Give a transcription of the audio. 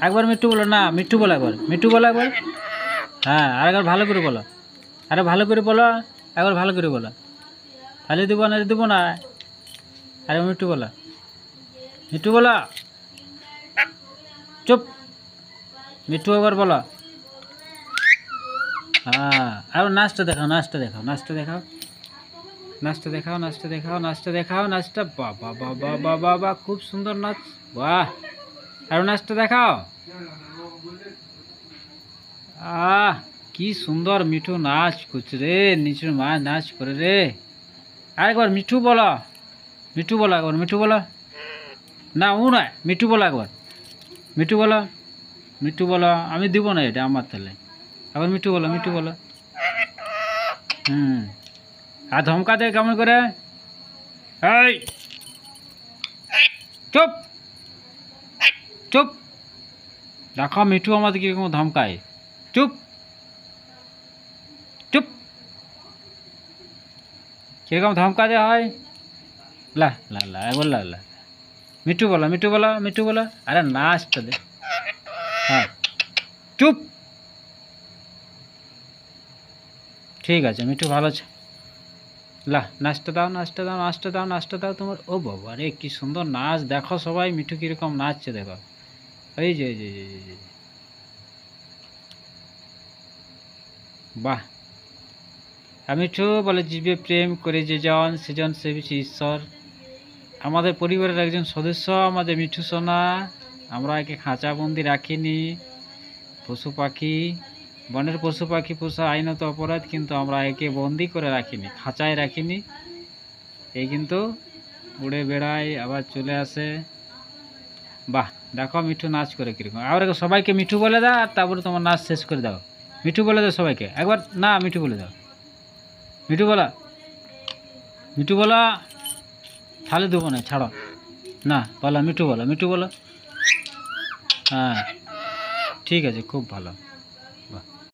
একবার মিঠু বলো না, মিঠু বলো একবার, মিঠু বলো একবার। হ্যাঁ, আর একবার ভালো করে বলো, আরে ভালো করে বলো, একবার ভালো করে বলো। তাহলে দেবো না। আরে মিঠু বলো, মিঠু বলো। চুপ, মিঠু একবার বলো। হ্যাঁ, আর নাচটা দেখাও, নাচটা দেখাও, নাচটা দেখাও, নাচটা দেখাও, নাচটা দেখাও, নাচটা দেখাও, নাচটা। বাবা বাবা বাবা বাহ, খুব সুন্দর নাচ। বাহ, আর নাচটা দেখাও। আহ, কি সুন্দর মিঠু নাচ করছে রে, নিচুর মা নাচ করে রে। আরেকবার মিঠু বলো, মিঠু বলো একবার, মিঠু বলো। না ও নয়, মিঠু বলো একবার, মিঠু বলো, মিঠু বলো। আমি দিব না এটা আমার তাহলে। আবার মিঠু বলো, মিঠু বলো। হুম, আর ধমকা দে কেমন করে। এই চুপ, চুপ। দেখো মিঠু আমাদের কিরকম ধমকায়। চুপ, চুপ। কিরকম ধমকা দেওয়া হয়। লা লা লা একবার লা লা। মিঠু বলো, মিঠু বলো, মিঠু বলো। আরে নাচটা দে। হ্যাঁ, চুপ। ঠিক আছে মিঠু, ভালো আছে। লা, নাচটা দাও, নাচটা দাও, নাচটা দাও, নাচটা দাও তোমার। ও বাবা রে, কি সুন্দর নাচ। দেখো সবাই মিঠু কিরকম নাচছে দেখো। এই যে এই যে এই যে, এই যে। বাহ। আর মিঠু বলে, জীবে প্রেম করে যে জন সেজন সেবিছে ঈশ্বর। আমাদের পরিবারের একজন সদস্য আমাদের মিঠু সোনা। আমরা একে খাঁচাবন্দি রাখিনি। পশু পাখি, বনের পশু পাখি পোষা আইনত অপরাধ, কিন্তু আমরা একে বন্দি করে রাখিনি, খাঁচায় রাখিনি। এই কিন্তু উড়ে বেড়ায়, আবার চলে আসে। বাহ, দেখো মিঠু নাচ করে কিরকম। আবার সবাইকে মিঠু বলে দাও, আর তারপরে তোমার নাচ শেষ করে দাও। মিঠু বলে দাও সবাইকে একবার। না, মিঠু বলে দাও, মিঠু বলা, মিঠু বলা। তাহলে দেবো না, ছাড়ো। না বলো, মিঠু বলো, মিঠু বলো। হ্যাঁ, ঠিক আছে, খুব ভালো।